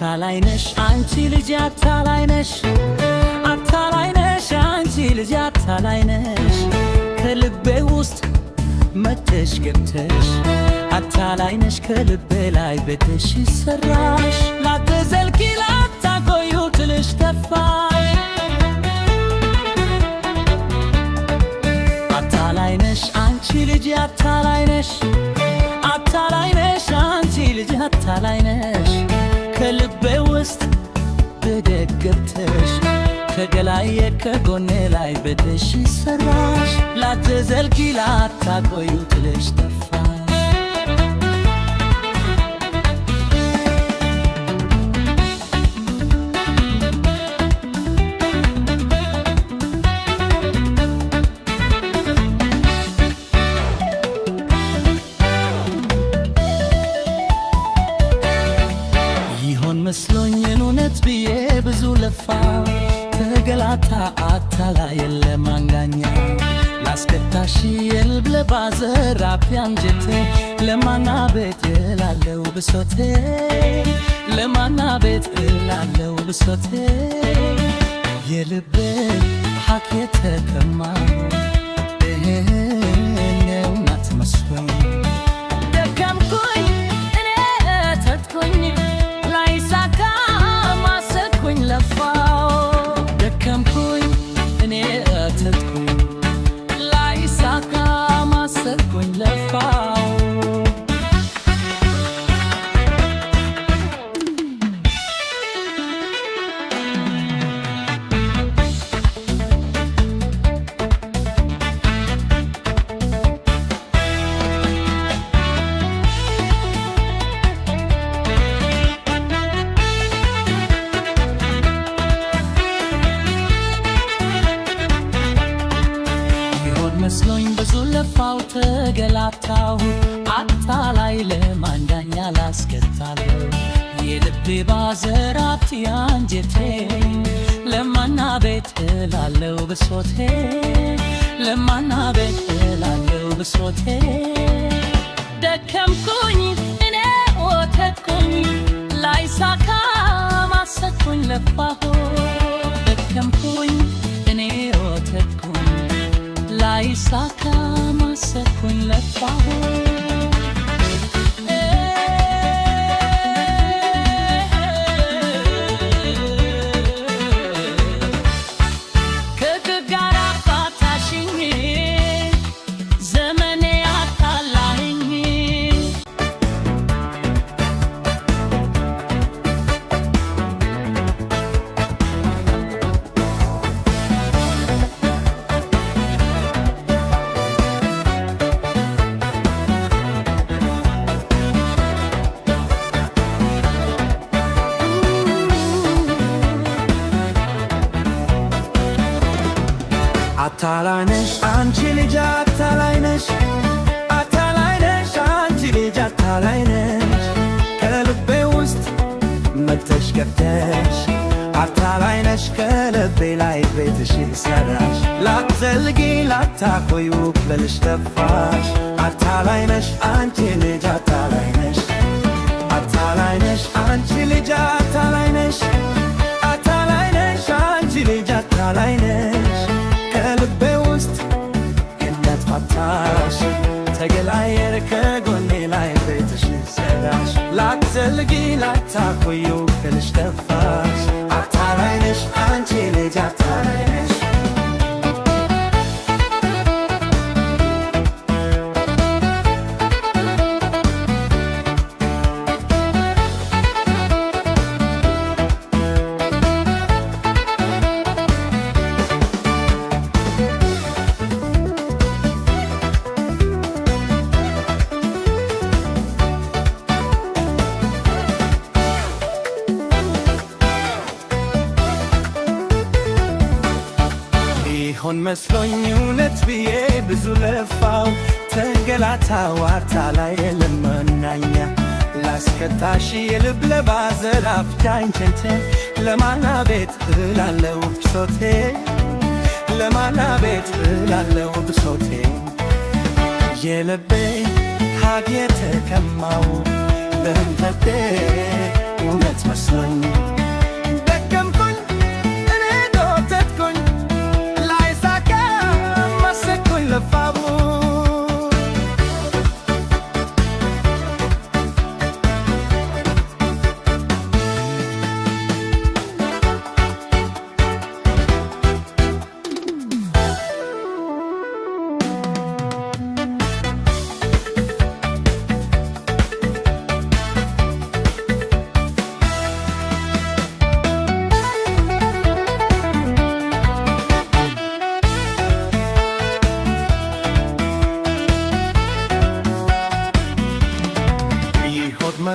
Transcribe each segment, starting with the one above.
አታላይነሽ አንቺ ልጅ አታላይነሽ አታላይነሽ አንቺ ልጅ አታላይነሽ ከልቤ ውስጥ መተሽ ገብተሽ አታላይነሽ ከልቤ ላይ ቤትሽ ሰራሽ ላትዘልቂ ላታቆዩ ትልሽ ተፋሽ አታላይነሽ አንቺ ልጅ አታላይነሽ አታላይነሽ አንቺ ልጅ አታላይነሽ ከልቤ ውስጥ በደግ ገብተሽ ከገላዬ ከጎኔ ላይ ቤትሽ ሰራሽ ላትዘልቂ ላታቆዩ ትልሽ ተፋሽ መስሎኝ እውነት ብዬ ብዙ ለፋው ተገላታ አታላይ ለማንጋኛ ላስከታሽ የልብ ለባዘራፊ አንጀቴ ለማና ቤት እላለው ብሶቴ ለማና ቤት እላለው ብሶቴ የልቤ ሐኬት ተቀማው እውነት መስሎኝ ደከምኩኝ እኔ ተጥኩኝ ለፋው ደከምኩኝ እኔ ተጥኩኝ ላይሳካ ማሰብኩኝ ለፋው መስሎኝ ብዙ ለፋው ተገላታሁ አታላይ ለማንዳኛ ላስከታለሁ የልቤ ባዘራት ያንጀቴ ለማና ቤት እላለው ብሶቴ ለማና ቤት እላለው ብሶቴ ደከምኩኝ እኔ ወተትኩኝ ላይሳካ ማሰብኩኝ ለፋሁ ደከምኩኝ እኔ ወተትኩኝ ላይሳካ ማሰብኩኝ ለፋሁ ከግጋራ አፋታሽኝ ዘመኔ አታላኝ አታላይነሽ አንቺ ልጅ አታላይነሽ አታላይነሽ አንቺ ልጅ አታላይነሽ ከልቤ ውስጥ መተሽ ገብተሽ አታላይነሽ ከልቤ ላይ ቤትሽ ሰራሽ ላትዘልቂ ላታቆዩ ብለሽ ተፋሽ አታላይነሽ አንቺ ልጅ አታላይነሽ አታላይነሽ አንቺ ልጅ አታላይነሽ አታላይነሽ አንቺ ልጅ አታላይነሽ ከልቤ ውስጥ ገነት ፈታሽ ተገላየር ከጎኔ ላይ ቤትሽ ሰራሽ ላትዘልቂ ላታቆዩ ብለሽ ተፋሽ አታላይነሽ አንቺ ልጅ አታላይነሽ ሆን መስሎኝ እውነት ብዬ ብዙ ለፋው ተገላታው አታላይ ለመናኛ ላስከታሽ የልብ ለባዘራፍ ዳንቸንቴ ለማና ቤት እላለው ብሶቴ ለማና ቤት እላለው ብሶቴ የልቤ ሐጌ ተቀማው በህንፈቴ እውነት መስሎኝ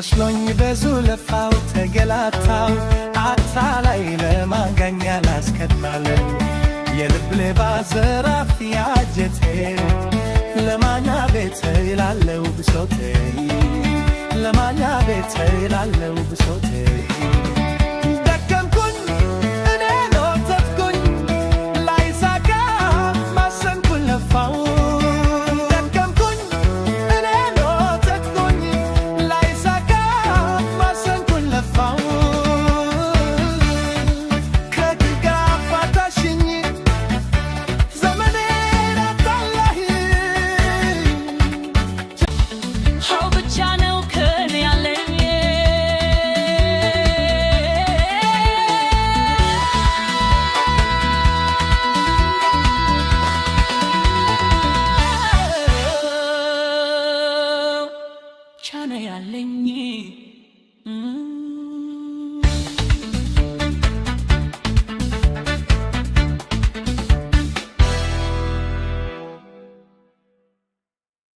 መስሎኝ ብዙ ለፋው ተገላታው አታላይ ለማገኛ ላስከትማለሁ የልብ ሌባ ዘራፍ ያጀቴ ለማኛ ቤት ይላለው ብሶቴ ለማኛ ቤት ይላለው ብሶቴ